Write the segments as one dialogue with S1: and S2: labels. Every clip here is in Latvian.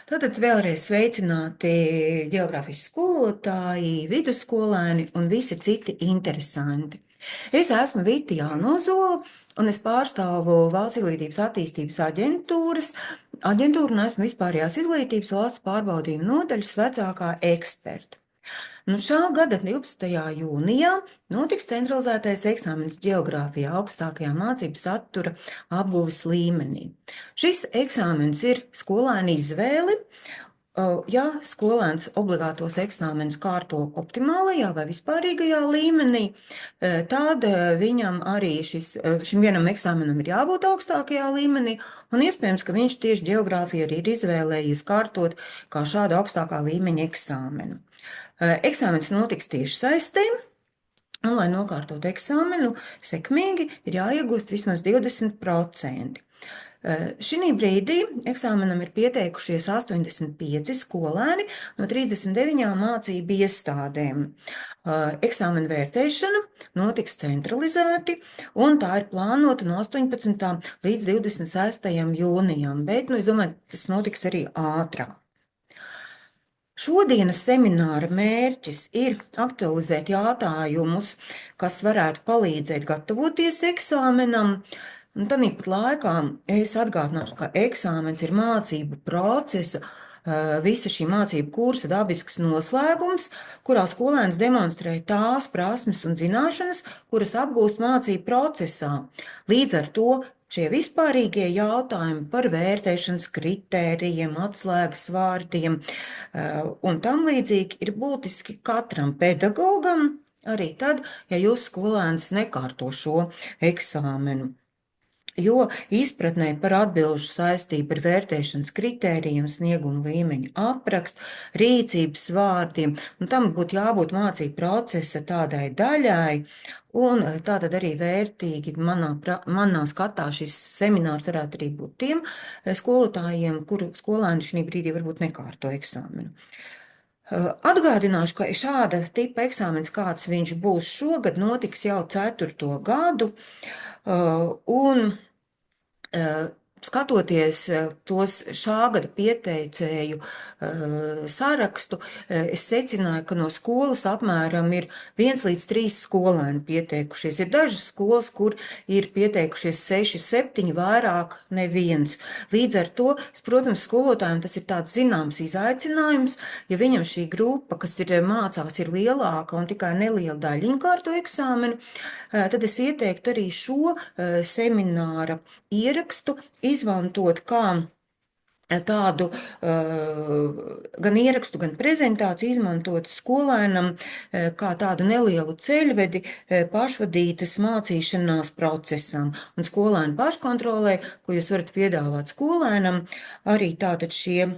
S1: Tātad vēlreiz sveicināti geogrāfijas skolotāji, vidusskolēni un visi citi interesanti. Es esmu Vita Jānozola, un es pārstāvu Valsts izglītības attīstības aģentūru un esmu vispārējās izglītības valsts pārbaudījuma nodaļas vecākā eksperta. Šā gada 12. jūnijā notiks centralizētais eksāmenis geogrāfijā augstākajā mācību satura apguves līmenī. Šis eksāmenis ir skolēna izvēle. Ja skolēns obligātos eksāmenus kārto optimālajā vai vispārīgajā līmenī, tad viņam arī šim vienam eksāmenam ir jābūt augstākajā līmenī, un iespējams, ka viņš tieši geogrāfiju arī ir izvēlējies kārtot kā šādu augstākā līmeņa eksāmenu. Eksāmenis notiks tieši saistē, un, lai nokārtot eksāmenu sekmīgi, ir jāiegūst vismaz 20%. Šī brīdī eksāmenam ir pieteikušies 85 skolēni no 39 mācību iestādēm. Eksāmena vērtēšana notiks centralizēti, un tā ir plānota no 18. līdz 26. jūnijam, bet, es domāju, tas notiks arī ātrāk. Šodienas semināra mērķis ir aktualizēt jautājumus, kas varētu palīdzēt gatavoties eksāmenam. Un tāpat laikā es atgādināšu, ka eksāmens ir mācību procesa, visa šī mācību kursa dabisks noslēgums, kurā skolēns demonstrē tās prasmes un zināšanas, kuras apgūst mācību procesā. Līdz ar to šie vispārīgie jautājumi par vērtēšanas kritērijiem, atslēgas vārdiem un tam līdzīgi ir būtiski katram pedagogam, arī tad, ja jūsu skolēns nekārto šo eksāmenu. Jo izpratnē par atbilžu saistību ar vērtēšanas kritērijiem, snieguma līmeņa aprakstu, rīcības vārdiem, un tam būtu jābūt mācību procesa tādai daļai, un tātad arī vērtīgi manā skatā šis seminārs varētu arī būt tiem skolotājiem, kuru skolēni šī brīdī varbūt nekārto eksāmenu. Atgādināšu, ka šāda tipa eksāmens, kāds viņš būs šogad, notiks jau 4. gadu, un skatoties tos šā gada pieteicēju sarakstu, es secināju, ka no skolas apmēram ir 1 līdz 3 skolēni pieteikušies. Ir dažas skolas, kur ir pieteikušies 6, 7, vairāk neviens. Līdz ar to, protams, skolotājiem tas ir tāds zināms izaicinājums, ja viņam šī grupa, kas ir mācās, ir lielāka un tikai neliela daļiņa kārto eksāmenu, tad es ieteiktu arī šo semināra ierakstu izmantot kā tādu gan ierakstu, gan prezentāciju izmantot skolēnam kā tādu nelielu ceļvedi pašvadītas mācīšanās procesam. Un skolēnu paškontrolē, ko jūs varat piedāvāt skolēnam, arī tātad šie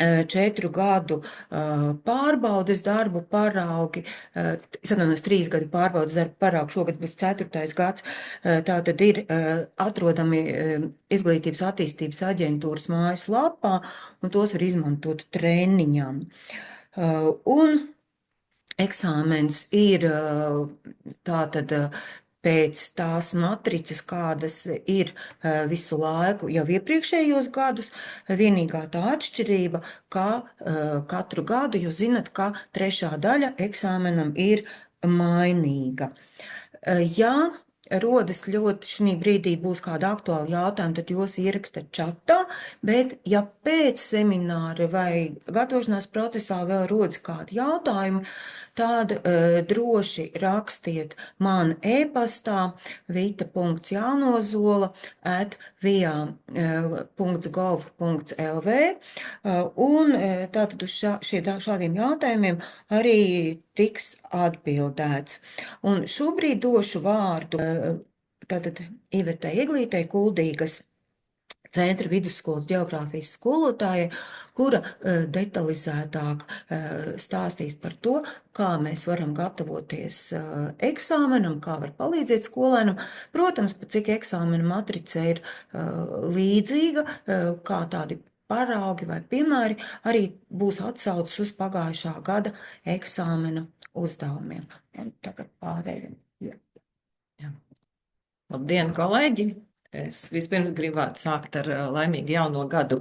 S1: 4 gadu pārbaudes darbu paraugi, es atvainojos 3 gadu pārbaudes darbu paraugi, šogad būs 4. gads, tātad ir atrodami Izglītības attīstības aģentūras mājas lapā, un tos var izmantot treniņam. Un eksāmens ir tātad pēc tās matricas, kādas ir visu laiku jau iepriekšējos gadus, vienīgā tā atšķirība, ka katru gadu jūs zinat, ka 3. daļa eksāmenam ir mainīga. Ja rodas ļoti šī brīdī būs kāda aktuāla jautājuma, tad jūs ierakstat čatā, bet ja pēc semināra vai gatavošanās procesā vēl rodas kādi jautājumi, tad droši rakstiet man e-pastā vita.jānozola@via.gov.lv, un tātad uz šādiem jautājumiem arī tiks atbildēts. Un šobrīd došu vārdu tātad Ivetei Eglītei Kuldīgas centra vidusskolas geogrāfijas skolotājai, kura detalizētāk stāstīs par to, kā mēs varam gatavoties eksāmenam, kā var palīdzēt skolēnam. Protams, pat cik eksāmena matrica ir līdzīga, kā tādi paraugi vai piemēri, arī būs atsaucis uz pagājušā gada eksāmena uzdevumiem. Un tagad pārējiem.
S2: Labdien, kolēģi! Es vispirms gribētu sākt ar laimīgu jauno gadu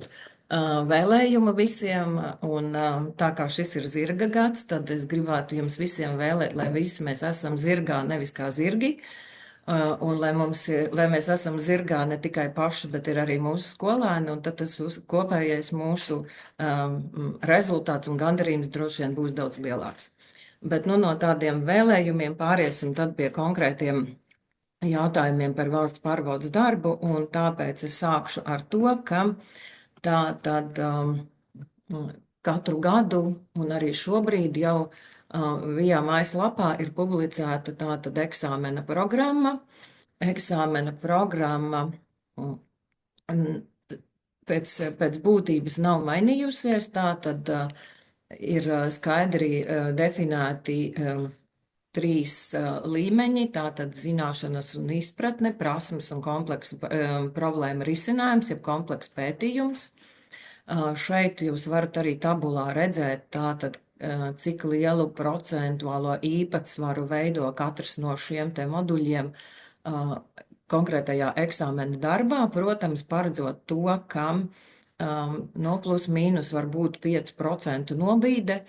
S2: vēlējumu visiem, un tā kā šis ir zirga gads, tad es gribētu jums visiem vēlēt, lai visi mēs esam zirgā, nevis kā zirgi, un lai mēs esam zirgā ne tikai paši, bet ir arī mūsu skolēni, un tad tas kopējais mūsu rezultāts un gandarījums droši vien būs daudz lielāks. Bet nu, no tādiem vēlējumiem pāriesim tad pie konkrētiem jautājumiem par valsts pārvaldes darbu, un tāpēc es sākšu ar to, ka tā tad katru gadu, un arī šobrīd jau VIA mājaslapā ir publicēta tātad eksāmena programma. Eksāmena programma pēc būtības nav mainījusies, tātad ir skaidri definēti trīs līmeņi, tātad zināšanas un izpratne, prasmes un kompleksa problēma risinājums, jeb komplekss pētījums. Šeit jūs varat arī tabulā redzēt, tātad, cik lielu procentuālo īpatsvaru veido katrs no šiem te moduļiem konkrētajā eksāmena darbā, protams, paredzot to, ka no plus mīnus var būt 5% nobīde,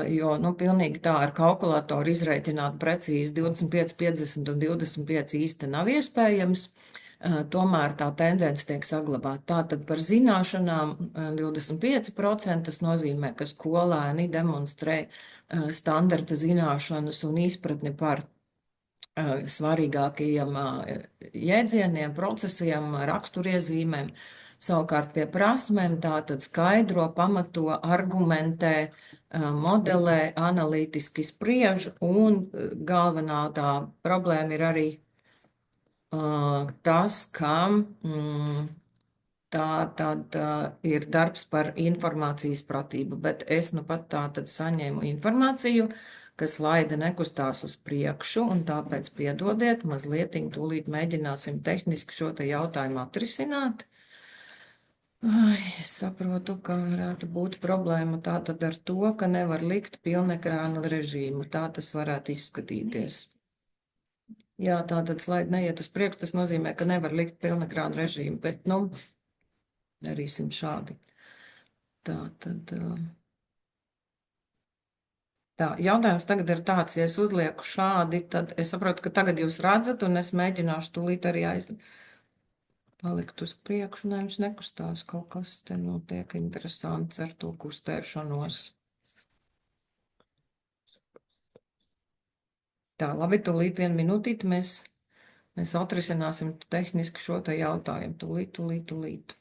S2: jo, nu, pilnīgi tā ar kalkulatoru izreikināt precīzi 25, 50 un 25 īsti nav iespējams. Tomēr tā tendence tiek saglabāta. Tātad par zināšanām 25%, tas nozīmē, ka skolēni demonstrē standarta zināšanas un izpratni par svarīgākajiem jēdzieniem, procesiem, raksturiezīmēm. Savukārt pie prasmēm tātad skaidro, pamato, argumentē, modelē, analītiski spriež, un galvenā tā problēma ir arī tas, ka tā tad ir darbs par informācijas pratību, bet es nu pat tā tad saņēmu informāciju, kas laida nekustās uz priekšu, un tāpēc piedodiet, mazliet tūlīt mēģināsim tehniski šo te jautājumu atrisināt. Es saprotu, ka varētu būt problēma tātad ar to, ka nevar likt pilnekrāna režīmu. Tā tas varētu izskatīties. Jā, tātad slaidi neiet uz priekšu, tas nozīmē, ka nevar likt pilnekrāna režīmu, bet, nu, darīsim šādi. Tātad... Tā, jautājums tagad ir tāds, ja es uzlieku šādi, tad es saprotu, ka tagad jūs redzat, un es mēģināšu tūlīt arī palikt uz priekšu, ne, viņš nekustās, kaut kas te notiek interesants ar to kustēšanos. Tā, labi, tūlīt 1 minūtīti mēs atrisināsim tehniski šo te jautājumu. Tūlīt.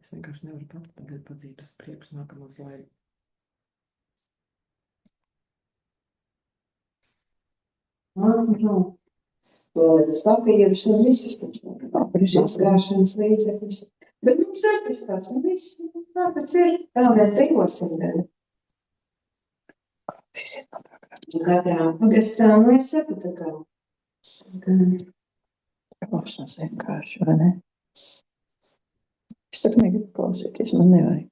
S2: Es vienkārši nevaru tagad padzīt uz priekšu nākamo slaidu.
S3: Toaletes papīrus un visus mazgāšanas līdzekļus. Bet mums certifikāts un viss, tā tas ir, tā mēs dzīvosim. Katrā pagastā, nu es saku tā kā.
S4: Klausos vienkārši, vai ne? Es tak negribu klausīties, man nevajag.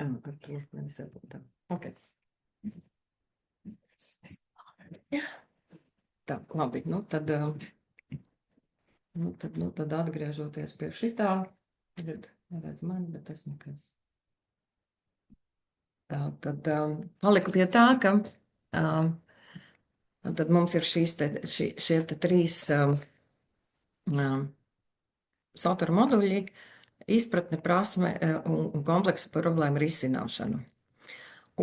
S2: Par to mēs saprotam. Ok. Tā, labi, nu tad atgriežoties pie šitā, tagad neredz mani, bet tas nekas. Tā, tad paliku pie tā, ka tad mums ir šie te trīs satura moduļi, izpratne, prasme un kompleksa problēma risināšanu.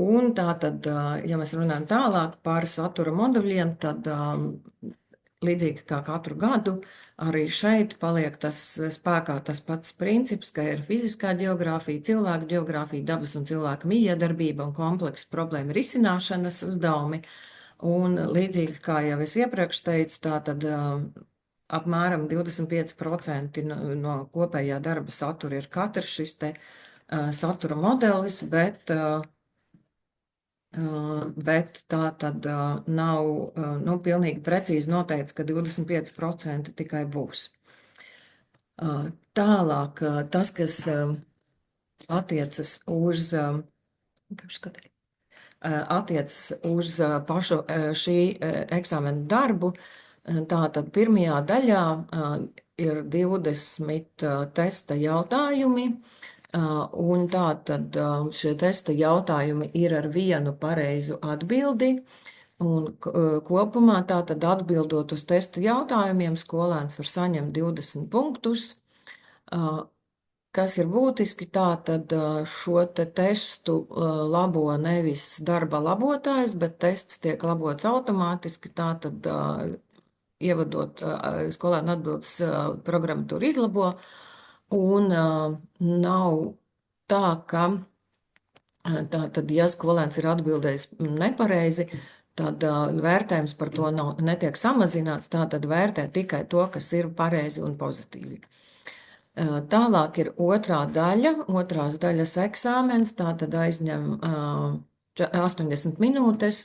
S2: Un tā tad, ja mēs runājam tālāk par satura moduļiem, tad līdzīgi kā katru gadu, arī šeit paliek spēkā tas pats princips, ka ir fiziskā geogrāfija, cilvēku geogrāfija, dabas un cilvēka mijiedarbība un kompleksa problēma risināšanas uzdevumi. Un līdzīgi kā jau es iepriekš teicu, tātad apmēram 25% no kopējā darba satura ir katrs šis te satura modelis, bet tā tad nav pilnīgi precīzi noteikts, ka 25% tikai būs. Tālāk tas, kas attiecas uz pašu šī eksāmena darbu, tātad pirmajā daļā ir 20 testa jautājumi, un tātad šie testa jautājumi ir ar vienu pareizu atbildi, un kopumā tātad atbildot uz testa jautājumiem, skolēns var saņemt 20 punktus. Kas ir būtiski, tātad šo te testu labo nevis darba labotājs, bet tests tiek labots automātiski, tātad ievadot skolēnu atbildes programmatūru izlabo, un nav tā, ka tātad, ja skolēns ir atbildējis nepareizi, tad vērtējums par to netiek samazināts, tātad vērtē tikai to, kas ir pareizi un pozitīvi. Tālāk ir otrā daļa, otrās daļas eksāmens, tātad aizņem 80 minūtes,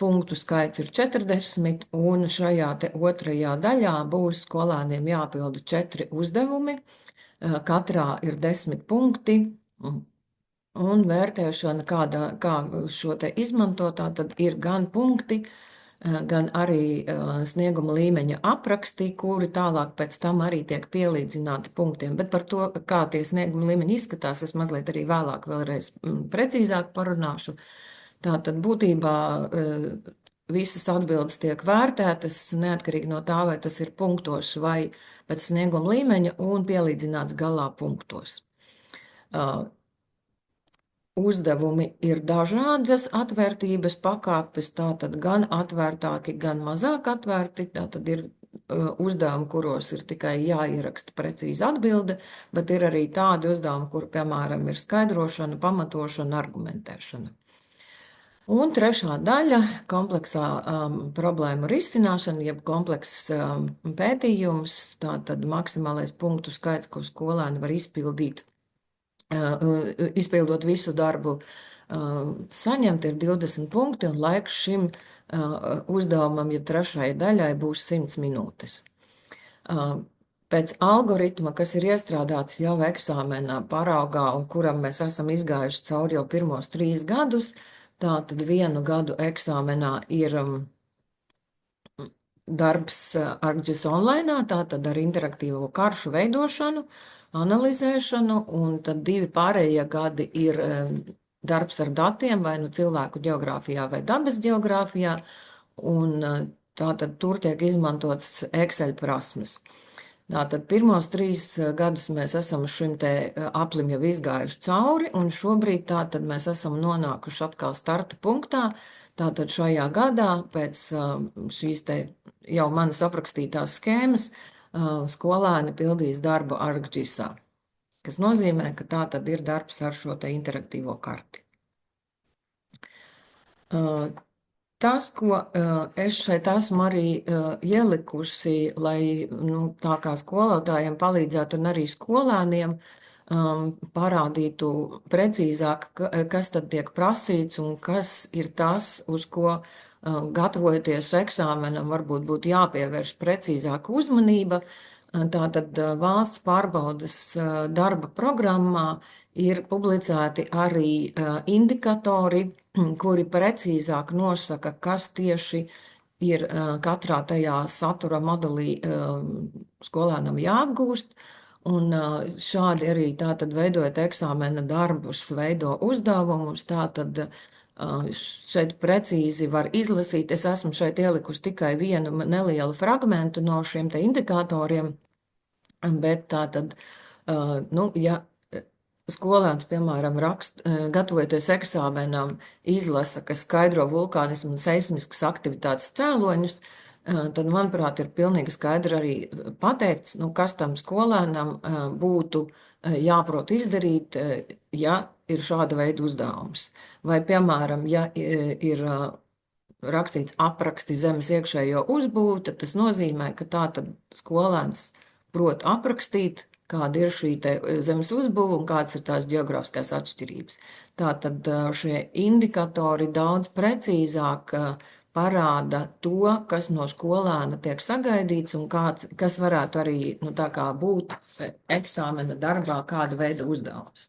S2: punktu skaits ir 40, un šajā te otrajā daļā būs skolēniem jāpilda 4 uzdevumi, katrā ir 10 punkti, un vērtēšana, kā šo te izmantotā, tad ir gan punkti, gan arī snieguma līmeņa apraksti, kuri tālāk pēc tam arī tiek pielīdzināti punktiem. Bet par to, kā tie snieguma līmeņi izskatās, es mazliet arī vēlāk vēlreiz precīzāk parunāšu. Tātad būtībā visas atbildes tiek vērtētas, neatkarīgi no tā, vai tas ir punktos vai pēc snieguma līmeņa, un pielīdzināts galā punktos. Uzdevumi ir dažādas atvērtības pakāpes, tātad gan atvērtāki, gan mazāk atvērti, tātad ir uzdevumi, kuros ir tikai jāieraksta precīzi atbilde, bet ir arī tādi uzdevumi, kur, piemēram, ir skaidrošana, pamatošana, argumentēšana. Un trešā daļa - kompleksā problēmu risināšana, jeb komplekss pētījums, tātad maksimālais punktu skaits, ko skolēni var izpildot visu darbu, saņemt ir 20 punkti, un laiks šim uzdevumam, ja trešajai daļai, būs 100 minūtes. Pēc algoritma, kas ir iestrādāts jau eksāmenā paraugā, un kuram mēs esam izgājuši cauri jau pirmos 3 gadus, tātad 1 gadu eksāmenā ir darbs ArcGIS online, tātad ar interaktīvo karšu veidošanu, analizēšanu, un tad 2 pārējie gadi ir darbs ar datiem, vai nu cilvēku geogrāfijā vai dabas geogrāfijā, un tātad tur tiek izmantots Excel prasmes. Tātad pirmos 3 gadus mēs esam šim te aplim jau izgājuši cauri, un šobrīd tātad mēs esam nonākuši atkal starta punktā. Tātad šajā gadā pēc šīs te jau manas aprakstītās skēmas skolēni pildīs darbu ArcGIS-ā, kas nozīmē, ka tā tad ir darbs ar šo te interaktīvo karti. Tas, ko es šeit esmu arī ielikusi, lai tā kā skolotājiem palīdzētu un arī skolēniem parādītu precīzāk, kas tad tiek prasīts un kas ir tas, uz ko gatavojoties eksāmenam varbūt būtu jāpievērš precīzāka uzmanība. Tātad valsts pārbaudes darba programmā ir publicēti arī indikatori, kuri precīzāk nosaka, kas tieši ir katrā tajā satura modelī skolēnam jāapgūst. Un šādi arī tātad veidojot eksāmena darbus, veido uzdevumus, tātad šeit precīzi var izlasīt. Es esmu šeit ielikusi tikai vienu nelielu fragmentu no šiem te indikatoriem, bet tātad, ja skolēns, piemēram, gatavojoties eksāmenam, izlasa, ka skaidro vulkānismu un seismiskas aktivitātes cēloņus, tad, manuprāt, ir pilnīgi skaidri arī pateikts, nu, kas tam skolēnam būtu jāprot izdarīt, ja ir šāda veida uzdevums. Vai, piemēram, ja ir rakstīts apraksti zemes iekšējo uzbūvi, tad tas nozīmē, ka tā tad skolēns prot aprakstīt, kāda ir šī zemes uzbūve un kādas ir tās geogrāfiskās atšķirības. Tātad šie indikatori daudz precīzāk parāda to, kas no skolēna tiek sagaidīts un kas varētu arī nu, tā kā būt eksāmena darbā kāda veida uzdevums.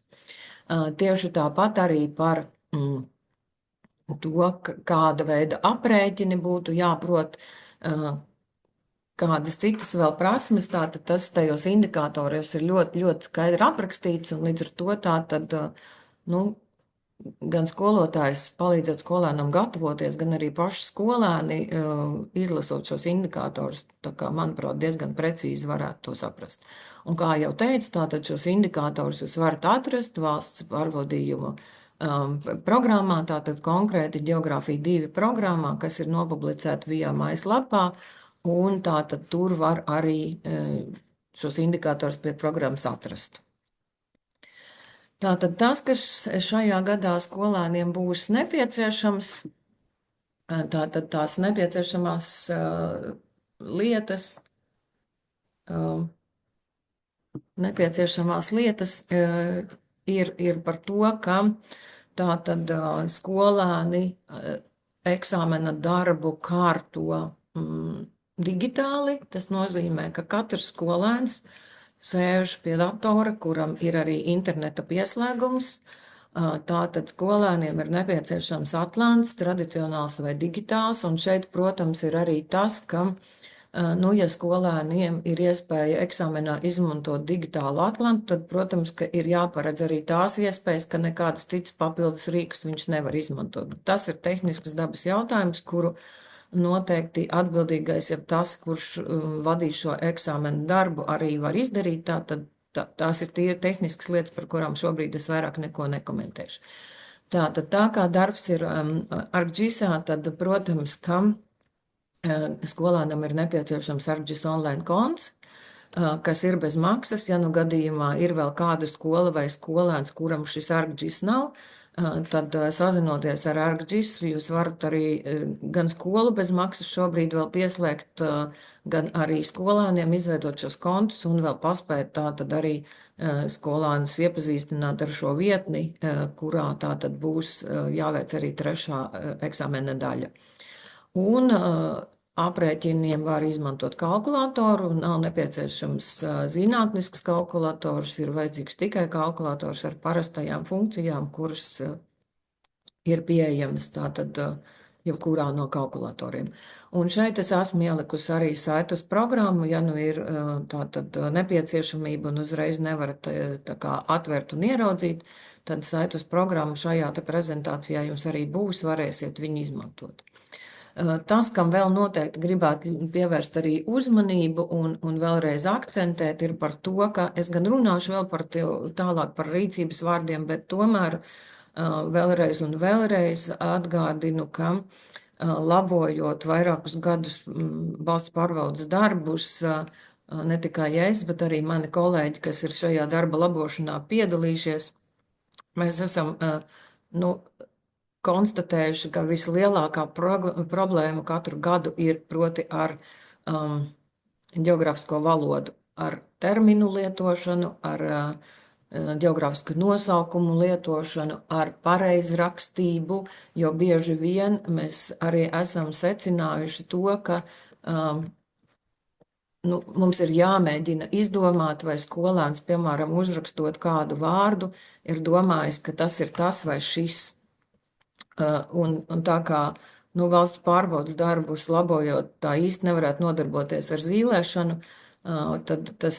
S2: Tieši tāpat arī par to, kāda veida aprēķini būtu jāprot, kādas citas vēl prasmes, tātad tas tajos indikātoros ir ļoti, ļoti skaidri aprakstīts, un līdz ar to tātad, nu, gan skolotājs palīdzot skolēnam gatavoties, gan arī paši skolēni izlasot šos indikātorus, tā kā, manuprāt, diezgan precīzi varētu to saprast. Un kā jau teicu, tātad šos indikātorus jūs varat atrast valsts pārbaudījumu programmā, tātad konkrēti Geogrāfija 2 programmā, kas ir nopublicēta VIA mājaslapā, un tātad tur var arī šos indikātorus pie programmas atrast. Tātad tas, kas šajā gadā skolēniem būs nepieciešams, tātad tās nepieciešamās lietas ir par to, ka tātad skolēni eksāmena darbu kārto digitāli. Tas nozīmē, ka katrs skolēns sēž pie datora, kuram ir arī interneta pieslēgums. Tātad skolēniem ir nepieciešams atlants, tradicionāls vai digitāls, un šeit, protams, ir arī tas, ka, nu, ja skolēniem ir iespēja eksāmenā izmantot digitālu atlantu, tad, protams, ka ir jāparedz arī tās iespējas, ka nekādas citas papildus rīkus viņš nevar izmantot. Tas ir tehnisks dabas jautājums, kuru noteikti atbildīgais, ja tas, kurš vadīs šo eksāmenu darbu, arī var izdarīt, tātad tās ir tīri tehniskas lietas, par kurām šobrīd es vairāk neko nekomentēšu. Tātad tā kā darbs ir ArcGIS-ā, tad, protams, ka skolēnam ir nepieciešams ArcGIS online konts, kas ir bez maksas, ja nu gadījumā ir vēl kāda skola vai skolēns, kuram šis ArcGIS nav, tad sazinoties ar ArcGIS, jūs varat arī gan skolu bez maksas šobrīd vēl pieslēgt, gan arī skolāniem izveidot šos kontus un vēl paspēt tātad arī skolānus iepazīstināt ar šo vietni, kurā tātad būs jāveic arī 3. eksāmena daļa. Un aprēķiniem var izmantot kalkulatoru, nav nepieciešams zinātnisks kalkulators, ir vajadzīgs tikai kalkulators ar parastajām funkcijām, kuras ir pieejamas tātad jebkurā no kalkulatoriem. Un šeit es esmu ielikusi arī saitus programmu, ja nu ir tātad nepieciešamība un uzreiz nevarat tā kā atvērt un ieraudzīt, tad saitus programmu šajā te prezentācijā jums arī būs, varēsiet viņu izmantot. Tas, kam vēl noteikti gribētu pievērst arī uzmanību un vēlreiz akcentēt, ir par to, ka es gan runāšu vēl par tālāk par rīcības vārdiem, bet tomēr vēlreiz un vēlreiz atgādinu, ka labojot vairākus gadus valsts pārvaldes darbus, ne tikai es, bet arī mani kolēģi, kas ir šajā darba labošanā piedalījušies, mēs esam, konstatējuši, ka vislielākā problēma katru gadu ir proti ar geogrāfisko valodu, ar terminu lietošanu, ar geogrāfisku nosaukumu lietošanu, ar pareizrakstību, jo bieži vien mēs arī esam secinājuši to, ka mums ir jāmēģina izdomāt, vai skolēns, piemēram, uzrakstot kādu vārdu, ir domājis, ka tas ir tas vai šis. Un tā kā valsts pārbaudas darbus labojot, tā īsti nevarētu nodarboties ar zīlēšanu, tad tas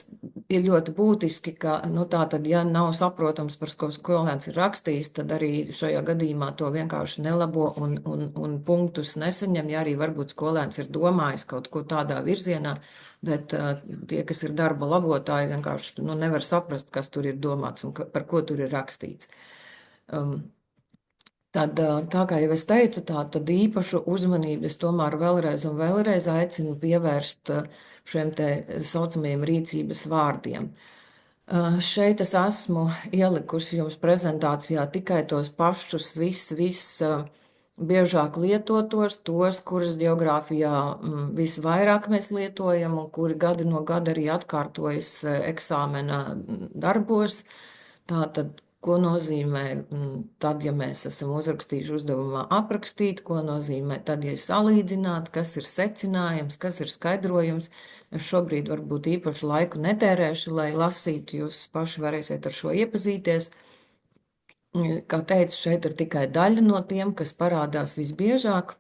S2: ir ļoti būtiski, ka tātad, ja nav saprotams, par ko skolēns ir rakstījis, tad arī šajā gadījumā to vienkārši nelabo un punktus nesaņem, ja arī varbūt skolēns ir domājis kaut ko tādā virzienā, bet tie, kas ir darba labotāji, vienkārši nevar saprast, kas tur ir domāts un par ko tur ir rakstīts. Tad, tā kā jau es teicu, tad īpašu uzmanību es tomēr vēlreiz un vēlreiz aicinu pievērst šiem te saucamajiem rīcības vārdiem. Šeit es esmu ielikusi jums prezentācijā tikai tos pašus biežāk lietotos, tos, kurus geogrāfijā visvairāk mēs lietojam un kuri gada no gada arī atkārtojas eksāmena darbos. Tātad, ko nozīmē tad, ja mēs esam uzrakstījuši uzdevumā aprakstīt, ko nozīmē tad, ja salīdzināt, kas ir secinājums, kas ir skaidrojums. Es šobrīd varbūt īpašu laiku netērēšu, lai lasītu, jūs paši varēsiet ar šo iepazīties. Kā teicu, šeit ir tikai daļa no tiem, kas parādās visbiežāk,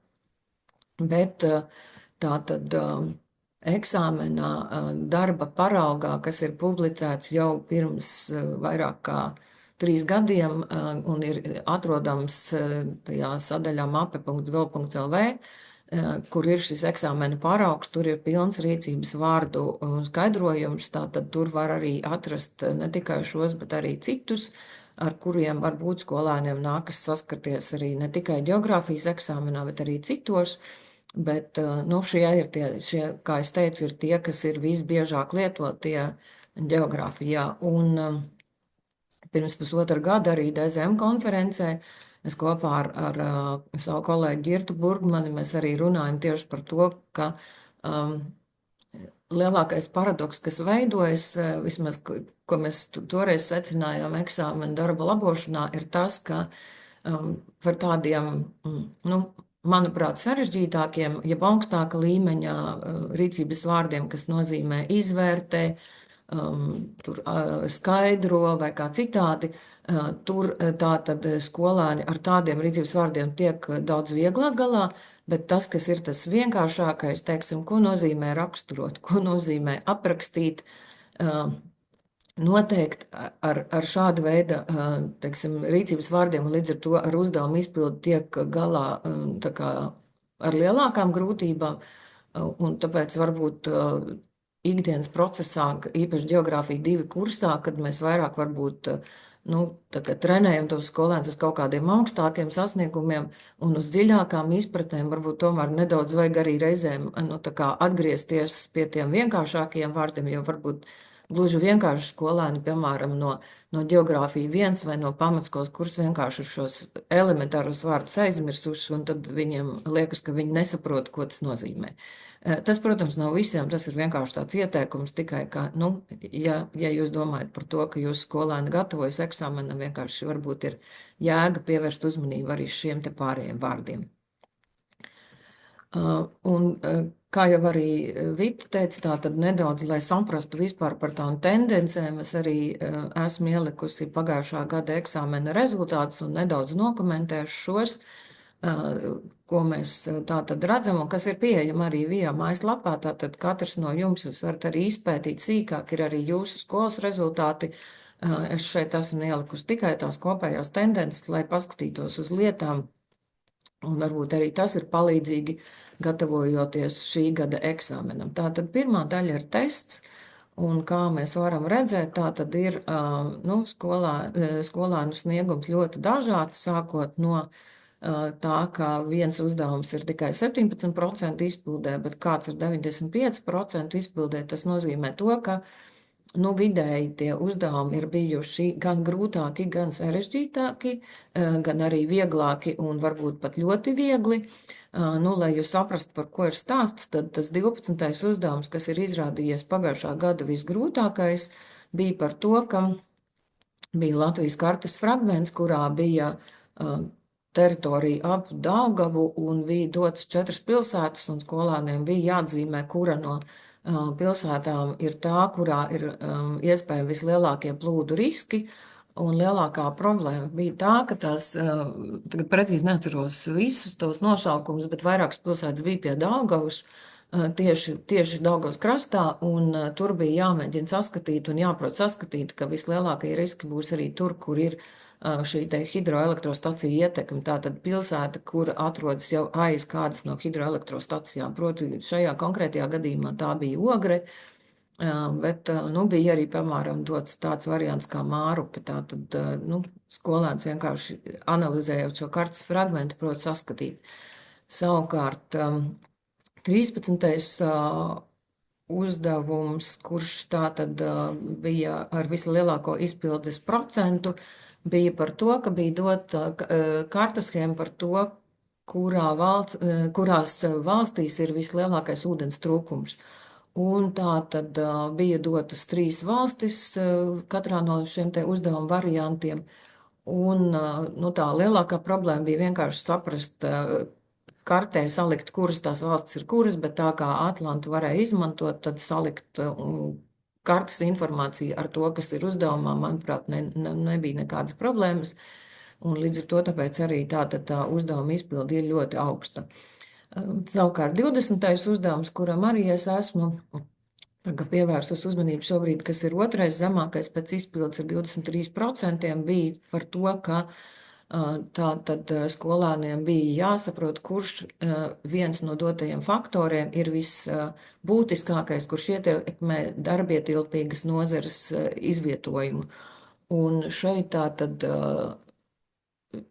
S2: bet tātad eksāmenā darba paraugā, kas ir publicēts jau pirms vairāk kā 3 gadiem un ir atrodams tajā sadaļā mape.gov.lv, kur ir šis eksāmena paraugs, tur ir pilns rīcības vārdu skaidrojums, tātad tur var arī atrast ne tikai šos, bet arī citus, ar kuriem varbūt skolēniem nākas saskarties arī ne tikai geogrāfijas eksāmenā, bet arī citos. Bet šie ir šie, kā es teicu, ir tie, kas ir visbiežāk lietotie geogrāfijā. Un pirms pusotra gada arī DZM konferencē es kopā ar savu kolēģi Girtu Burgmani mēs arī runājam tieši par to, ka lielākais paradoks, kas veidojas, vismaz, ko mēs toreiz secinājām eksāmena darba labošanā, ir tas, ka par tādiem, manuprāt, sarežģītākiem, jeb augstāka līmeņa rīcības vārdiem, kas nozīmē izvērtē, tur skaidro vai kā citādi, tur tātad skolēni ar tādiem rīcības vārdiem tiek daudz vieglāk galā, bet tas, kas ir tas vienkāršākais, teiksim, ko nozīmē raksturot, ko nozīmē aprakstīt, noteikti ar šādu veidu, teiksim, rīcības vārdiem un līdz ar to ar uzdevumu izpildu tiek galā tā kā ar lielākām grūtībām, un tāpēc varbūt ikdienas procesā, īpaši geogrāfija 2 kursā, kad mēs vairāk varbūt trenējam tos skolēnus uz kaut kādiem augstākiem sasniegumiem un uz dziļākām izpratnēm, varbūt tomēr nedaudz vajag arī reizēm atgriezties pie tiem vienkāršākajiem vārdiem, jo varbūt gluži vienkārši skolēni, piemēram, no geogrāfija 1 vai no pamatskolas kursa vienkārši šos elementāros vārdus aizmirsuši, un tad viņiem liekas, ka viņi nesaprot, ko tas nozīmē. Tas, protams, nav visiem, tas ir vienkārši tāds ieteikums tikai, ka, ja jūs domājat par to, ka jūs skolēni gatavojas eksāmenam, vienkārši varbūt ir jēga pievērst uzmanību arī šiem te pārējiem vārdiem. Un, kā jau arī Vita teica, tā tad nedaudz, lai saprastu vispār par tām tendencēm, es arī esmu ielikusi pagājušā gada eksāmena rezultātus un nedaudz nokomentēšu šos, ko mēs tātad redzam un kas ir pieejama arī VIA mājaslapā. Tātad katrs no jums jūs varat arī izpētīt sīkāk, ir arī jūsu skolas rezultāti. Es šeit esmu ielikusi tikai tās kopējās tendences, lai paskatītos uz lietām. Un varbūt arī tas ir palīdzīgi gatavojoties šī gada eksāmenam. Tātad pirmā daļa ir tests, un kā mēs varam redzēt, tātad ir skolēnu sniegums ļoti dažāds, sākot no tā, ka viens uzdevums ir tikai 17% izpildē, bet kāds ir 95% izpildē, tas nozīmē to, ka vidēji tie uzdevumi ir bijuši gan grūtāki, gan sarežģītāki, gan arī vieglāki un varbūt pat ļoti viegli. Lai jūs saprastu, par ko ir stāsts, tad tas 12. uzdevums, kas ir izrādījies pagājušā gada visgrūtākais, bija par to, ka bija Latvijas kartes fragments, kurā bija teritorija ap Daugavu un bija dotas 4 pilsētas, un skolēniem bija jāatzīmē, kura no pilsētām ir tā, kurā ir iespējami vislielākie plūdu riski, un lielākā problēma bija tā, ka tās, tagad precīzi neatceros visus tos nošaukumus, bet vairākas pilsētas bija pie Daugavas, tieši Daugavas krastā, un tur bija jāmēģina saskatīt un jāprot saskatīt, ka vislielākie riski būs arī tur, kur ir šī te hidroelektrostacija ietekme, tātad pilsēta, kur atrodas jau aiz kādas no hidroelektrostacijām. Proti, šajā konkrētajā gadījumā tā bija Ogre, Bet bija arī, piemēram, dots tāds variants kā Mārupe. Tātad skolēns vienkārši analizējot šo kartes fragmentu, prot saskatīt. Savukārt 13. uzdevums, kurš tātad bija ar vislielāko izpildes procentu, bija par to, ka bija dota karta schēma par to, kurās valstīs ir vislielākais ūdens trūkums. Un tā tad bija dotas 3 valstis katrā no šiem te uzdevuma variantiem. Un tā lielākā problēma bija vienkārši saprast, kartē salikt, kuras tās valstis ir kuras, bet tā kā Atlantu varēja izmantot, tad salikt kartes informāciju ar to, kas ir uzdevumā, manuprāt, nebija nekādas problēmas. Un līdz ar to tāpēc arī tā uzdevuma izpildi ir ļoti augsta. Savukārt 20. uzdevums, kuram arī es esmu pievērsus uzmanību šobrīd, kas ir otrais zemākais pēc izpildes ar 23%, bija par to, ka tātad skolēniem bija jāsaprot, kurš viens no dotajiem faktoriem ir visbūtiskākais, kurš ietekmē darbietilpīgas nozares izvietojumu. Un šeit tātad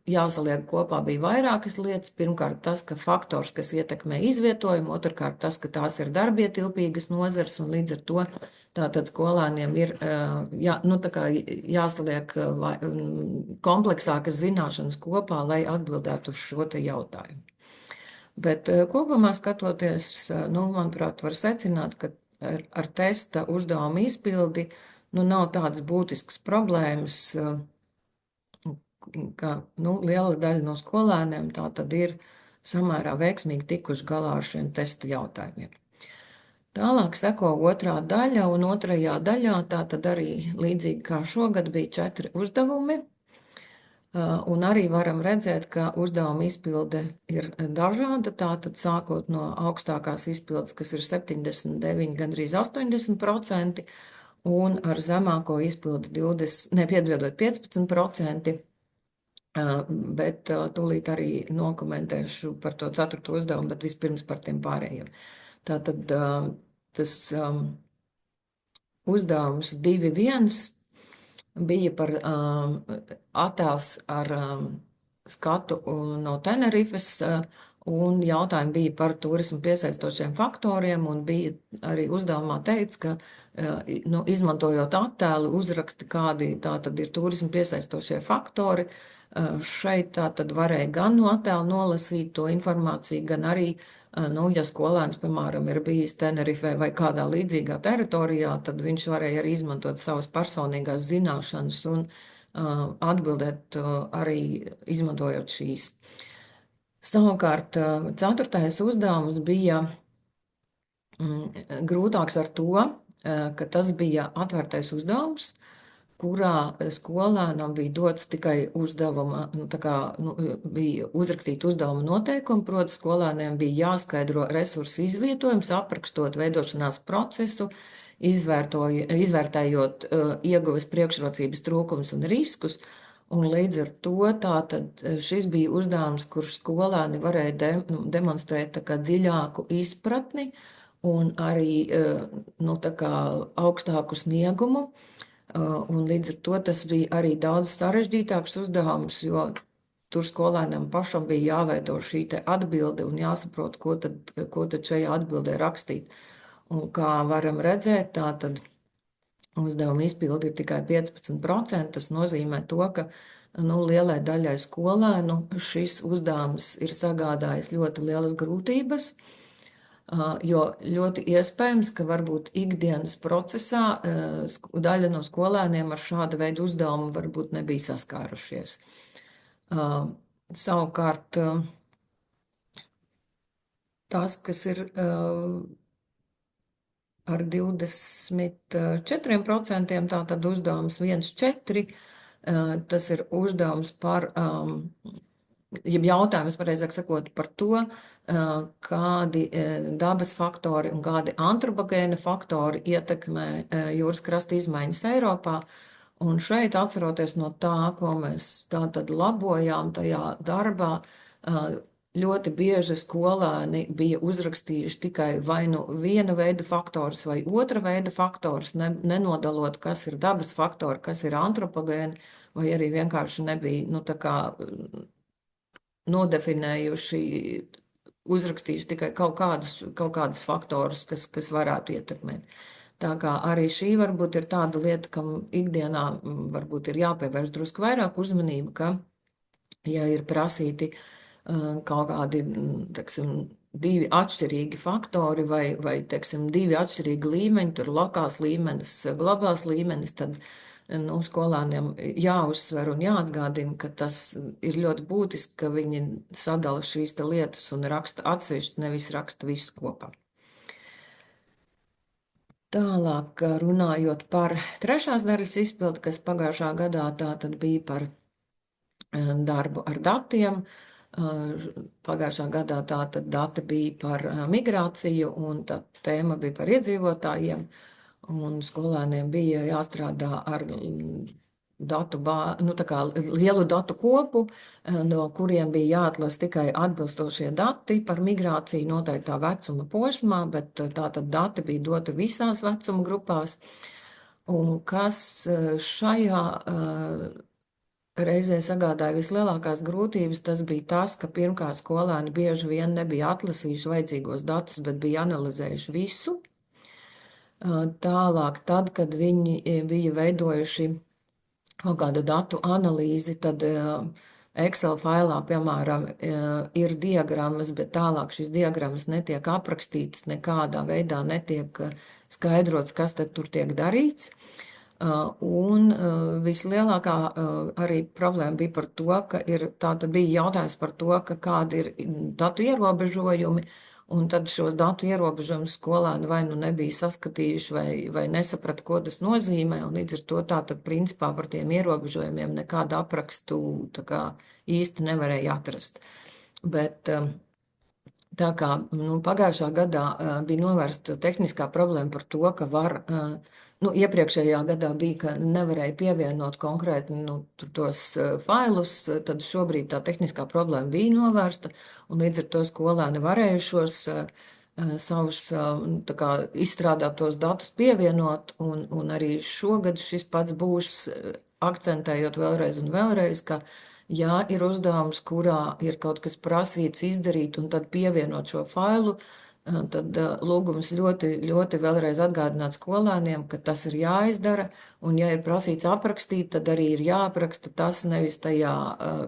S2: jāsaliek kopā bija vairākas lietas. Pirmkārt, tas, ka faktors, kas ietekmē izvietojumu, otrkārt, tas, ka tās ir darbietilpīgas nozars, un līdz ar to tātad skolēniem ir jāsaliek kompleksākas zināšanas kopā, lai atbildētu uz šo te jautājumu. Bet kopumā skatoties, manuprāt, var secināt, ka ar testa uzdevumu izpildi nav tādas būtiskas problēmas, ka liela daļa no skolēniem tā tad ir samērā veiksmīgi tikuši galā ar šiem testa jautājumiem. Tālāk seko otrā daļa, un otrajā daļā tā tad arī līdzīgi kā šogad bija 4 uzdevumi, un arī varam redzēt, ka uzdevuma izpilde ir dažāda, tātad sākot no augstākās izpildes, kas ir 79, gandrīz 80%, un ar zemāko izpildi 15%, bet tūlīt arī nokomentēšu par to 4. uzdevumu, bet vispirms par tiem pārējiem. Tātad tas uzdevums 2.1 bija par attēls ar skatu no Tenerifes, un jautājumi bija par turismu piesaistošiem faktoriem, un bija arī uzdevumā teikts, ka izmantojot attēlu uzraksti, kādi tātad ir turismu piesaistošie faktori. Šeit tātad varēja gan no attēla nolasīt to informāciju, gan arī, ja skolēns, piemēram, ir bijis Tenerifē vai kādā līdzīgā teritorijā, tad viņš varēja arī izmantot savas personīgās zināšanas un atbildēt arī izmantojot šīs. Savukārt 4. uzdevums bija grūtāks ar to, ka tas bija atvērtais uzdevums, kurā skolēnam bija dots tikai uzdevuma, bija uzrakstīt uzdevuma noteikumu, proti skolēniem bija jāskaidro resursu izvietojums, aprakstot veidošanās procesu, izvērtējot ieguves priekšrocības trūkums un riskus, un līdz ar to tātad šis bija uzdevums, kurš skolēni varēja demonstrēt dziļāku izpratni un arī augstāku sniegumu. Un līdz ar to tas bija arī daudz sarežģītāks uzdevums, jo tur skolēnam pašam bija jāveido šī te atbilde un jāsaprot, ko tad šajā atbildē rakstīt. Un kā varam redzēt, tā tad uzdevuma izpildi ir tikai 15%, tas nozīmē to, ka lielai daļai skolēnu šis uzdevums ir sagādājis ļoti lielas grūtības, jo ļoti iespējams, ka varbūt ikdienas procesā daļa no skolēniem ar šādu veidu uzdevumu varbūt nebija saskārušies. Savukārt tas, kas ir ar 24%, tātad uzdevums 1.4, tas ir uzdevums par jautājums, pareizāk sakot, par to, kādi dabas faktori un kādi antropogēna faktori ietekmē jūras krasta izmaiņas Eiropā. Un šeit, atceroties no tā, ko mēs tātad labojām tajā darbā, ļoti bieži skolēni bija uzrakstījuši tikai vai nu viena veida faktors vai otra veida faktors, nenodalot, kas ir dabas faktori, kas ir antropogēni, vai arī vienkārši nebija, nu, tā kā nodefinējuši, uzrakstījuši tikai kaut kādus faktorus, kas varētu ietekmēt. Tā kā arī šī varbūt ir tāda lieta, kam ikdienā varbūt ir jāpievērš drusku vairāk uzmanību, ka, ja ir prasīti kaut kādi, teiksim, divi atšķirīgi faktori vai teiksim, divi atšķirīgi līmeņi, tur lokāls līmenis, globāls līmenis, tad nu, skolāniem jāuzsver un jāatgādina, ka tas ir ļoti būtiski, ka viņi sadala šīs te lietas un raksta atsevišķi, nevis raksta visu kopā. Tālāk runājot par trešās daļas izpildi, kas pagājušā gadā tā tad bija par darbu ar datiem. Pagājušā gadā tātad dati bija par migrāciju un tā tēma bija par iedzīvotājiem, un skolēniem bija jāstrādā ar lielu datu kopu, no kuriem bija jāatlasa tikai atbilstošie dati par migrāciju noteiktā vecuma posmā, bet tātad dati bija doti visās vecuma grupās, un kas šajā reizē sagādāja vislielākās grūtības, tas bija tas, ka pirmkārt skolēni bieži vien nebija atlasījuši vajadzīgos datus, bet bija analizējuši visu. Tālāk, tad, kad viņi bija veidojuši kaut kādu datu analīzi, tad Excel failā, piemēram, ir diagrammas, bet tālāk šīs diagrammas netiek aprakstītas, nekādā veidā netiek skaidrots, kas tad tur tiek darīts. Un vislielākā arī problēma bija par to, ka tātad bija jautājums par to, ka kādi ir datu ierobežojumi, un tad šos datu ierobežojumus skolēni vai nu nebija saskatījuši vai nesaprata, ko tas nozīmē, un līdz ar to tātad principā par tiem ierobežojumiem nekādu aprakstu tā kā īsti nevarēja atrast. Bet tā kā pagājušā gadā bija novērsta tehniskā problēma par to, ka var iepriekšējā gadā bija, ka nevarēja pievienot konkrēti tos failus, tad šobrīd tā tehniskā problēma bija novērsta, un līdz ar to skolēni varējušos savus izstrādātos datus pievienot, un arī šogad šis pats būs, akcentējot vēlreiz un vēlreiz, ka ja ir uzdevums, kurā ir kaut kas prasīts izdarīt, un tad pievienot šo failu, tad lūgums ļoti, ļoti vēlreiz atgādināt skolēniem, ka tas ir jāizdara, un ja ir prasīts aprakstīt, tad arī ir jāapraksta tas nevis tajā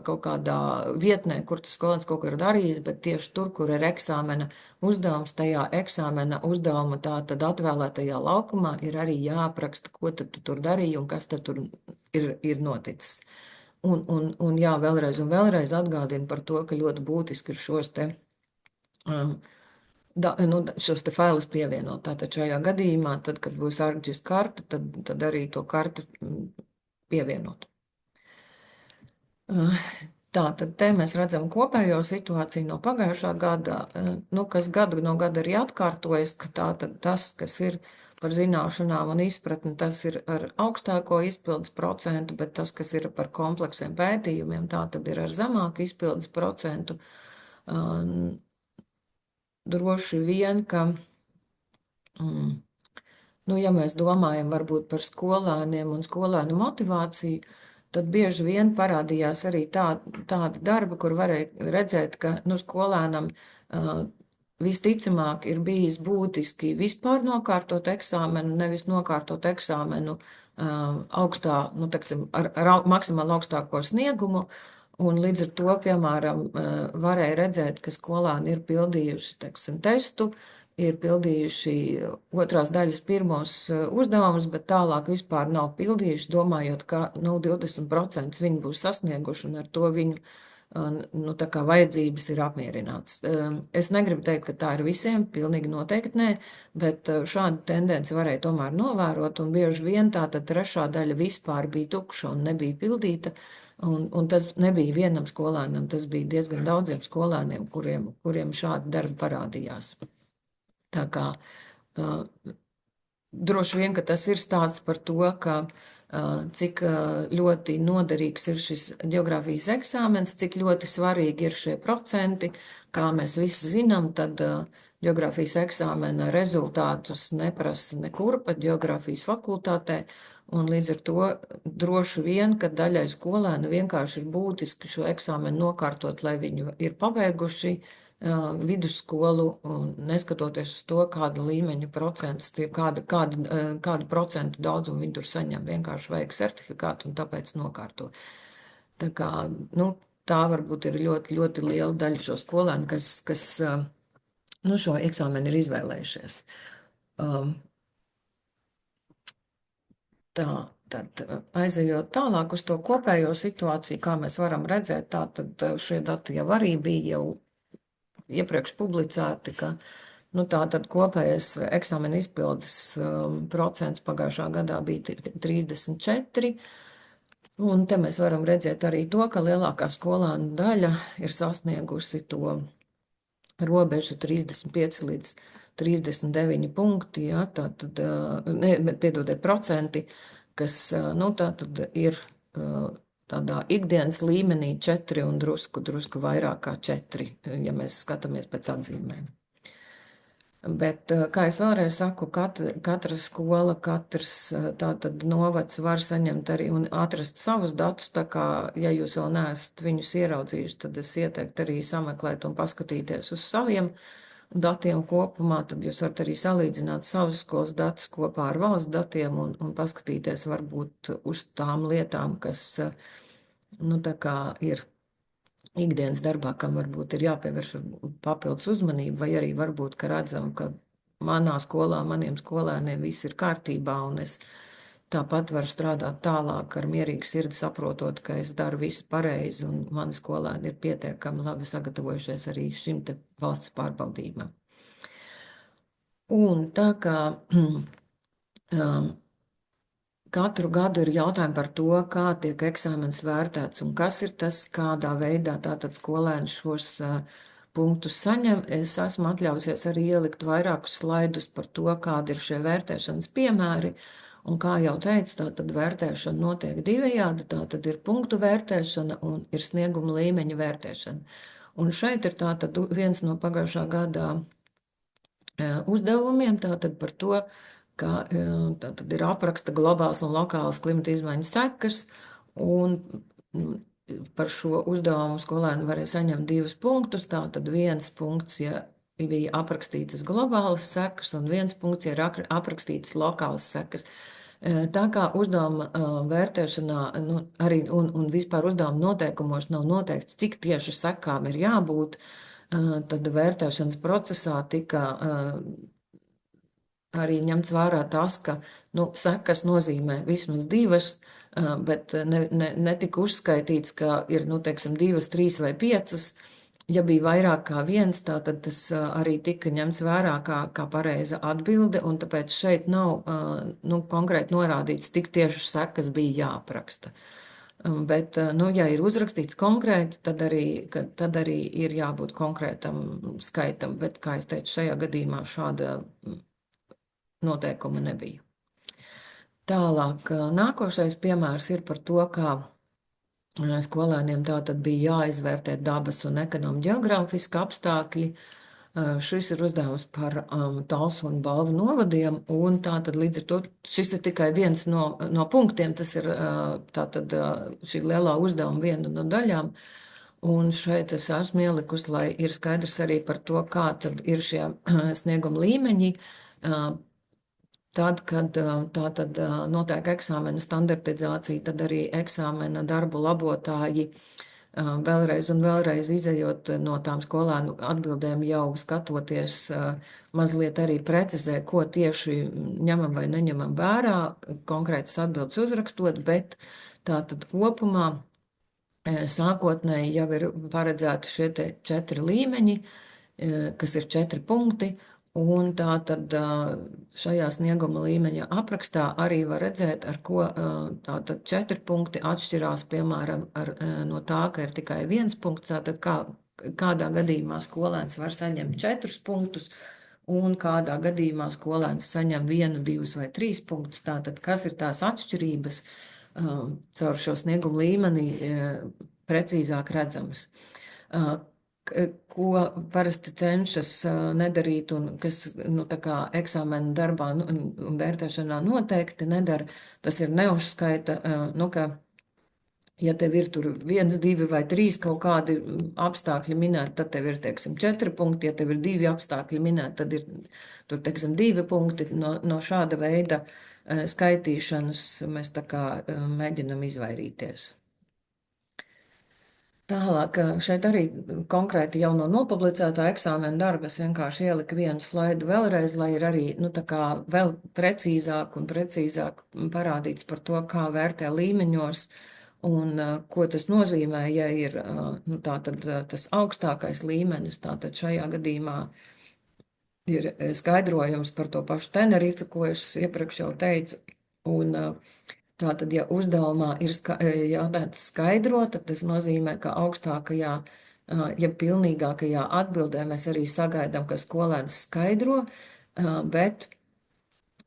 S2: kaut kādā vietnē, kur tas skolēns kaut ko ir darījis, bet tieši tur, kur ir eksāmena uzdevums, tajā eksāmena uzdevuma tā tad atvēlētajā laukumā ir arī jāapraksta, ko tad tu tur darīji un kas tad tur ir noticis. Un jā, vēlreiz un vēlreiz atgādina par to, ka ļoti būtiski ir šos te failus pievienot. Tātad šajā gadījumā, tad, kad būs ArcGIS karta, tad arī to kartu pievienot. Tātad te mēs redzam kopējo situāciju no pagājušā gada, kas gadu no gada arī atkārtojas, ka tātad tas, kas ir par zināšanām un izpratni, tas ir ar augstāko izpildes procentu, bet tas, kas ir par kompleksiem pētījumiem, tātad ir ar zemāku izpildes procentu. Droši vien, ka, ja mēs domājam varbūt par skolēniem un skolēnu motivāciju, tad bieži vien parādījās arī tādi darbi, kur varēja redzēt, ka skolēnam visticamāk ir bijis būtiski vispār nokārtot eksāmenu, nevis nokārtot eksāmenu augstā, ar maksimāli augstāko sniegumu, un līdz ar to, piemēram, varēja redzēt, ka skolēni ir pildījuši, testu, ir pildījuši otrās daļas pirmos uzdevumus, bet tālāk vispār nav pildījuši, domājot, ka 20% viņi būs sasnieguši, un ar to viņu vajadzības ir apmierināts. Es negribu teikt, ka tā ir visiem, pilnīgi noteikti nē, bet šādu tendenci varēja tomēr novērot, un bieži vien tātad trešā daļa vispār bija tukša un nebija pildīta, un tas nebija vienam skolēnam, tas bija diezgan daudziem skolēniem, kuriem šādi darbi parādījās. Tā kā droši vien, ka tas ir stāsts par to, ka cik ļoti noderīgs ir šis ģeogrāfijas eksāmens, cik ļoti svarīgi ir šie procenti. Kā mēs visi zinām, tad ģeogrāfijas eksāmena rezultātus neprasa nekur, pat ģeogrāfijas fakultātē, un līdz ar to droši vien, ka daļai skolēnu vienkārši ir būtiski šo eksāmenu nokārtot, lai viņi ir pabeiguši vidusskolu, neskatoties uz to, kāda līmeņa procents, kādu procentu daudzumu viņi tur saņem. Vienkārši vajag certifikātu un tāpēc nokārto. Tā kā, tā varbūt ir ļoti, ļoti liela daļa šo skolēnu, kas šo eksāmenu ir izvēlējušies. Tad aizejot tālāk uz to kopējo situāciju, kā mēs varam redzēt, tad šie dati jau arī bija jau iepriekš publicēti, ka tātad kopējais eksāmena izpildes procents pagājušā gadā bija 34, un te mēs varam redzēt arī to, ka lielākā skolēnu daļa ir sasniegusi to robežu 35 līdz 39 punkti, ja, tātad, piedodiet, procenti, kas, tātad ir tādā ikdienas līmenī 4 un drusku vairāk kā 4, ja mēs skatāmies pēc atzīmēm. Bet, kā es vēlreiz saku, katra skola, katrs tātad novads var saņemt arī un atrast savus datus, tā kā, ja jūs vēl neesat viņus ieraudzījuši, tad es ieteiktu arī sameklēt un paskatīties uz saviem datiem kopumā, tad jūs varat arī salīdzināt savus skolas datus kopā ar valsts datiem un paskatīties varbūt uz tām lietām, kas, tā kā ir ikdienas darbā, kam varbūt ir jāpievērš papildus uzmanība, vai arī varbūt, ka redzam, ka manā skolā, maniem skolēniem viss ir kārtībā, un es tāpat varu strādāt tālāk ar mierīgu sirdi, saprotot, ka es daru visu pareizi, un mani skolēni ir pietiekami labi sagatavojušies arī šim te valsts pārbaudījumam. Un tā kā katru gadu ir jautājumi par to, kā tiek eksāmens vērtēts un kas ir tas, kādā veidā tātad skolēni šos punktus saņem. Es esmu atļausies arī ielikt vairākus slaidus par to, kādi ir šie vērtēšanas piemēri. Un kā jau teicu, tātad vērtēšana notiek divējādi, tātad ir punktu vērtēšana un ir snieguma līmeņa vērtēšana. Un šeit ir tātad viens no pagājušā gadā uzdevumiem, tātad par to, ka tātad ir apraksta globālas un lokālas klimata izmaiņas sekas, un par šo uzdevumu skolēni varēja saņemt 2 punktus, tātad 1 punkts, ja bija aprakstītas globālas sekas, un 1 punkts, ja ir aprakstītas lokālas sekas. Tā kā uzdevuma vērtēšanā arī un vispār uzdevuma noteikumos nav noteikts, cik tieši sekām ir jābūt, tad vērtēšanas procesā tika arī ņemts vērā tas, ka sekas nozīmē vismaz 2, bet netika uzskaitīts, ka ir, teiksim, 2, 3 vai 5. Ja bija vairāk kā 1, tad tas arī tika ņemts vērā kā pareiza atbilde, un tāpēc šeit nav konkrēti norādīts, cik tieši sekas bija jāapraksta. Bet, ja ir uzrakstīts konkrēti, tad arī ir jābūt konkrētam skaitam, bet, kā es teicu, šajā gadījumā šāda noteikuma nebija. Tālāk, nākošais piemērs ir par to, kā skolēniem tātad bija jāizvērtē dabas un ekonomi ģeogrāfiski apstākļi. Šis ir uzdevums par Talsu un Balvu novadiem, un tātad līdz ar to šis ir tikai viens no punktiem, tas ir tātad šī lielā uzdevuma viena no daļām. Un šeit es esmu ielikusi, lai ir skaidrs arī par to, kā tad ir šie snieguma līmeņi. Tad, kad tātad notiek eksāmena standartizācija, tad arī eksāmena darbu labotāji vēlreiz un vēlreiz izejot no tām skolēnu atbildēm jau skatoties, mazliet arī precizē, ko tieši ņemam vai neņemam vērā, konkrētas atbildes uzrakstot, bet tātad kopumā sākotnēji jau ir paredzēti šie 4 līmeņi, kas ir 4 punkti. Un tātad šajā snieguma līmeņa aprakstā arī var redzēt, ar ko tātad 4 punkti atšķirās, piemēram, no tā, ka ir tikai 1 punkts, tātad kādā gadījumā skolēns var saņemt 4 punktus, un kādā gadījumā skolēns saņem 1, 2 vai 3 punktus. Tātad, kas ir tās atšķirības caur šo snieguma līmeni precīzāk redzamas. Ko parasti cenšas nedarīt un kas tā kā eksāmena darbā un vērtēšanā noteikti nedara, tas ir neuzskaita, ka ja tev ir tur 1, 2 vai 3 kaut kādi apstākļi minēti, tad tev ir, teiksim, 4 punkti. Ja tev ir 2 apstākļi minēti, tad ir tur, teiksim, 2 punkti. No šāda veida skaitīšanas mēs tā kā mēģinam izvairīties. Tālāk, šeit arī konkrēti jau no nopublicētā eksāmena darba es vienkārši ieliku vienu slaidu vēlreiz, lai ir arī, tā kā vēl precīzāk parādīts par to, kā vērtē līmeņos, un ko tas nozīmē, ja ir tātad tas augstākais līmenis, tātad šajā gadījumā ir skaidrojums par to pašu Tenerifi, ko es iepriekš jau teicu, un tātad, ja uzdevumā ir jautājums skaidrot, tad tas nozīmē, ka augstākajā, ja pilnīgākajā atbildē mēs arī sagaidām, ka skolēns skaidro, bet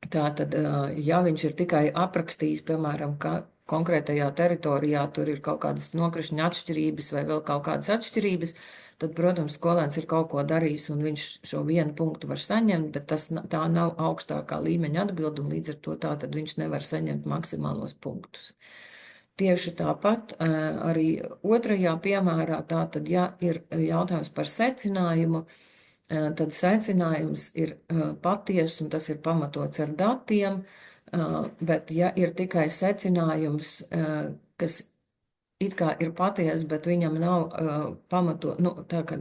S2: tātad, ja viņš ir tikai aprakstījis, piemēram, ka konkrētajā teritorijā tur ir kaut kādas nokrišņa atšķirības vai vēl kaut kādas atšķirības, tad, protams, skolēns ir kaut ko darījis un viņš šo 1 punktu var saņemt, bet tā nav augstākā līmeņa atbilde un līdz ar to tātad viņš nevar saņemt maksimālos punktus. Tieši tāpat arī otrajā piemērā, tātad, ja ir jautājums par secinājumu, tad secinājums ir patiess un tas ir pamatots ar datiem, bet ja ir tikai secinājums, kas it kā ir patiess, bet viņam nav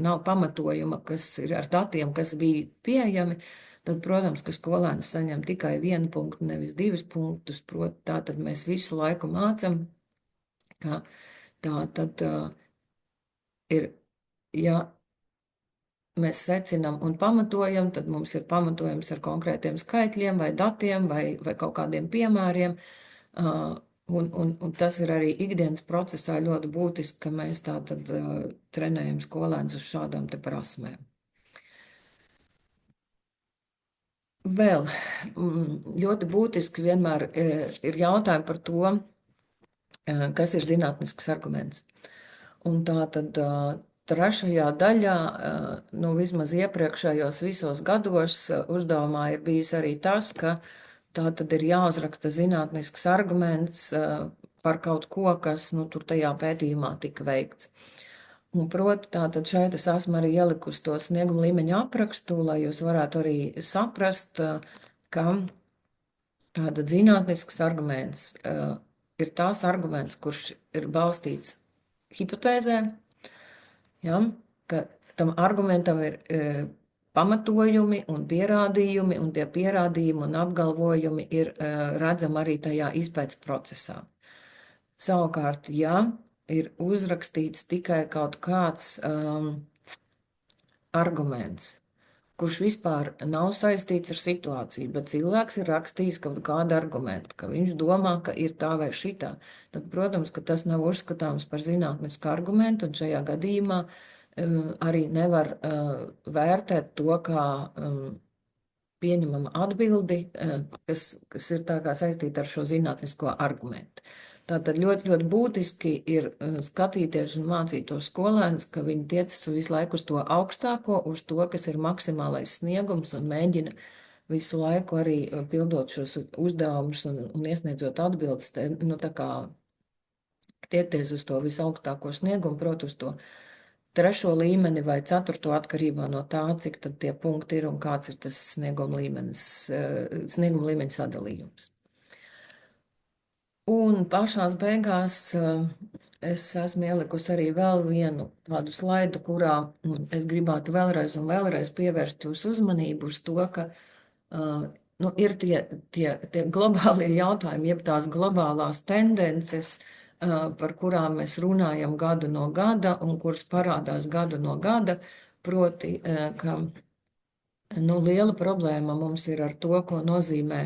S2: nav pamatojuma, kas ir ar datiem, kas bija pieejami, tad, protams, ka skolēns saņem tikai 1 punktu, nevis 2 punktus. Tātad mēs visu laiku mācam, ka tātad ir, ja mēs secinām un pamatojam, tad mums ir pamatojums ar konkrētiem skaitļiem vai datiem vai kaut kādiem piemēriem. Un tas ir arī ikdienas procesā ļoti būtiski, ka mēs tātad trenējam skolēnus uz šādām te prasmēm. Vēl ļoti būtiski vienmēr ir jautājumi par to, kas ir zinātnisks arguments. Un tātad trešajā daļā, vismaz iepriekšējos visos gados uzdevumā ir bijis arī tas, ka tātad ir jāuzraksta zinātnisks arguments par kaut ko, kas tur tajā pētījumā tika veikts. Un proti, tātad šeit es esmu arī ielikusi to snieguma līmeņa aprakstu, lai jūs varētu arī saprast, ka tātad zinātnisks arguments ir tās arguments, kurš ir balstīts hipotēzē, ka tam argumentam ir pamatojumi un pierādījumi, un tie pierādījumi un apgalvojumi ir redzami arī tajā izpētes procesā. Savukārt, ja ir uzrakstīts tikai kaut kāds arguments, kurš vispār nav saistīts ar situāciju, bet cilvēks ir rakstījis kaut kādu argumentu, ka viņš domā, ka ir tā vai šitā, tad, protams, ka tas nav uzskatāms par zinātnisku argumentu, un šajā gadījumā arī nevar vērtēt to kā pieņemama atbildi, kas ir tā kā saistīta ar šo zinātnisko argumentu. Tātad ļoti, ļoti būtiski ir skatīties un mācīt to skolēnus, ka viņi tiecas visu laiku uz to augstāko, uz to, kas ir maksimālais sniegums, un mēģina visu laiku arī pildot šos uzdevumus un iesniedzot atbildes, tā kā tiekties uz to visaugstāko sniegumu, proti uz to 3. līmeni vai 4. atkarībā no tā, cik tad tie punkti ir un kāds ir tas snieguma līmeņa sadalījums. Un pašās beigās es esmu ielikusi arī vēl vienu tādu slaidu, kurā es gribētu vēlreiz un vēlreiz pievērst jūsu uzmanību uz to, ka ir tie globālie jautājumi, jeb tās globālās tendences, par kurām mēs runājam gadu no gada un kuras parādās gadu no gada, proti, ka liela problēma mums ir ar to, ko nozīmē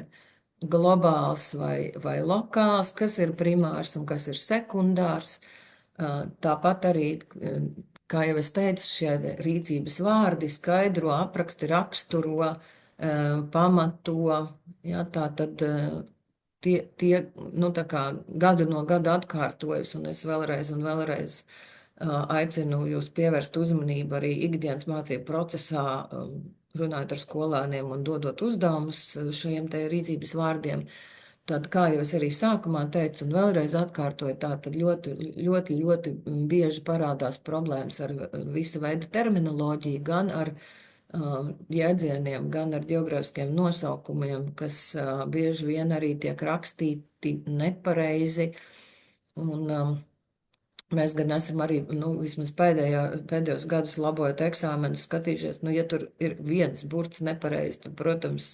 S2: globāls vai lokāls, kas ir primārs un kas ir sekundārs. Tāpat arī Kā jau es teicu, šie rīcības vārdi skaidro, apraksti, raksturo, pamato, jā, tā tad tie, nu, tā kā gadu no gada atkārtojas, un es vēlreiz un vēlreiz aicinu jūs pievērst uzmanību arī ikdienas mācību procesā, runājot ar skolēniem un dodot uzdevumus šiem te rīcības vārdiem. Tad, kā jau es arī sākumā teicu, un vēlreiz atkārtoju, tā tad ļoti bieži parādās problēmas ar visu veidu terminoloģiju, gan ar jēdzieniem, gan ar ģeogrāfiskiem nosaukumiem, kas bieži vien arī tiek rakstīti nepareizi. Un mēs gan esam arī, nu, vismaz pēdējos gadus labojot eksāmenus, skatījušies, nu, ja tur ir viens burts nepareizi, tad, protams,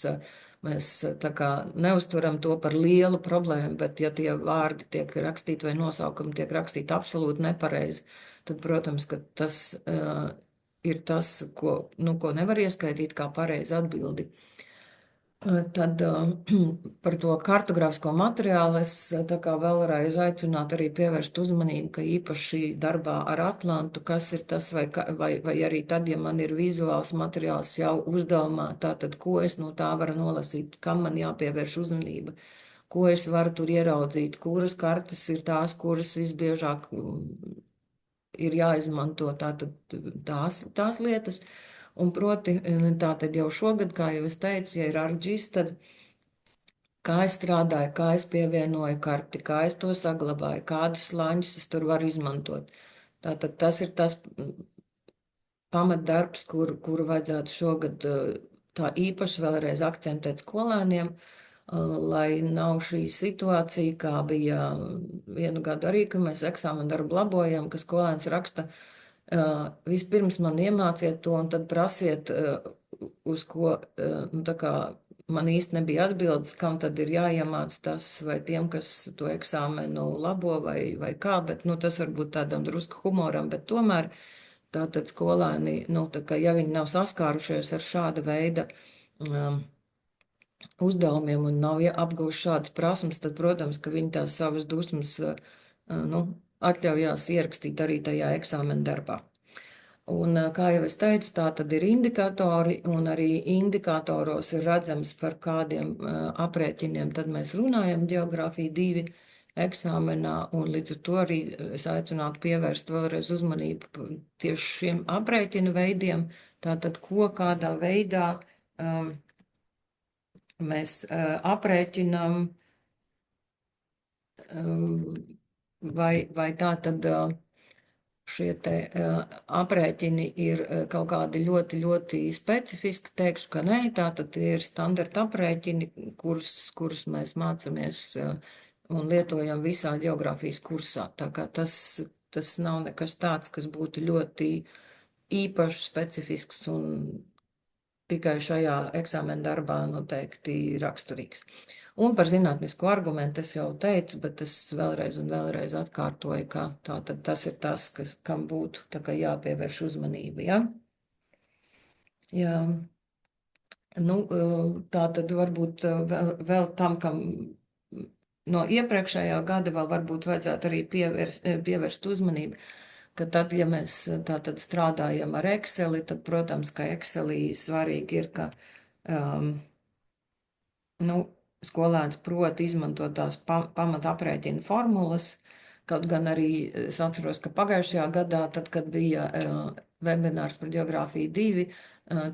S2: mēs tā kā neuztveram to par lielu problēmu, bet ja tie vārdi tiek rakstīti vai nosaukumi tiek rakstīti absolūti nepareizi, tad, protams, ka tas ir tas, ko nevar ieskaitīt kā pareizi atbildi. Tad par to kartogrāfisko materiālu es tā kā vēlreiz aicinātu arī pievērst uzmanību, ka īpaši darbā ar Atlantu, kas ir tas, vai arī tad, ja man ir vizuāls materiāls jau uzdevumā, tātad, ko es no tā varu nolasīt, kam man jāpievērš uzmanība, ko es varu tur ieraudzīt, kuras kartas ir tās, kuras visbiežāk ir jāizmanto, tātad tās lietas. Un proti, tātad jau šogad, kā jau es teicu, ja ir ArcGIS, tad kā es strādāju, kā es pievienoju karti, kā es to saglabāju, kādus slāņus es tur varu izmantot. Tātad tas ir tas pamatdarbs, kuru vajadzētu šogad tā īpaši vēlreiz akcentēt skolēniem, lai nav šī situācija, kā bija vienu gadu arī, ka mēs eksāmenu darbu labojam, ka skolēns raksta, vispirms man iemāciet to un tad prasiet, uz ko, nu, tā kā man īsti nebija atbildes, kam tad ir jāiemāc tas, vai tiem, kas to eksāmenu labo, vai kā, bet, nu, tas varbūt tādam drusku humoram, bet tomēr tātad skolēni, nu, tā kā ja viņi nav saskārušies ar šāda veida uzdevumiem un nav apgūši šādas prasmes, tad, protams, ka viņi tās savas dusmas, nu, atļaujās ierakstīt arī tajā eksāmena darbā. Un, kā jau es teicu, tā tad ir indikatori, un arī indikatoros ir redzams, par kādiem aprēķiniem tad mēs runājam ģeogrāfija 2 eksāmenā, un līdz ar to arī es aicinātu pievērst vēlreiz uzmanību tieši šiem aprēķinu veidiem, tātad ko kādā veidā mēs aprēķinam, vai tā tad šie te aprēķini ir kaut kādi ļoti specifiski, teikšu, ka nē, tā tad ir standarta aprēķini, kurus mēs mācamies un lietojam visā ģeogrāfijas kursā. Tā kā tas nav nekas tāds, kas būtu ļoti īpaši specifisks un tikai šajā eksāmena darbā noteikti raksturīgs. Un par zinātnisko argumentu es jau teicu, bet es vēlreiz un vēlreiz atkārtoju, ka tātad tas ir tas, kam būtu tā kā jāpievērš uzmanība, ja? Jā. Nu, tātad varbūt vēl tam, kam no iepriekšējā gada vēl varbūt vajadzētu arī pievērst uzmanību, ka tad, ja mēs tātad strādājam ar Exceli, tad, protams, ka Excelī svarīgi ir, ka nu, skolēns prot izmantot tās pamata aprēķina formulas, kaut gan arī es atceros, ka pagājušajā gadā, tad, kad bija webinārs par ģeogrāfiju 2,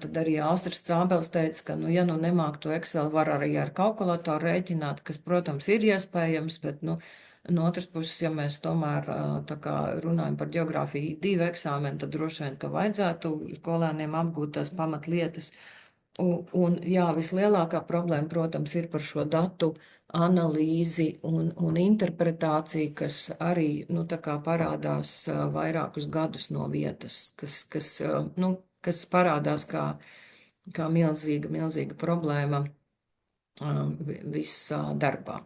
S2: tad arī Austris Cābels teica, ka, nu, ja nu nemāk to Excel, var arī ar kalkulatoru rēķināt, kas, protams, ir iespējams, bet, nu, no otras puses, ja mēs tomēr tā kā runājam par ģeogrāfiju 2 eksāmenu, tad droši vien, ka vajadzētu skolēniem apgūt tās pamatlietas. Un jā, vislielākā problēma, protams, ir par šo datu analīzi un interpretāciju, kas arī, nu, tā kā parādās vairākus gadus no vietas, kas parādās kā milzīga problēma visā darbā.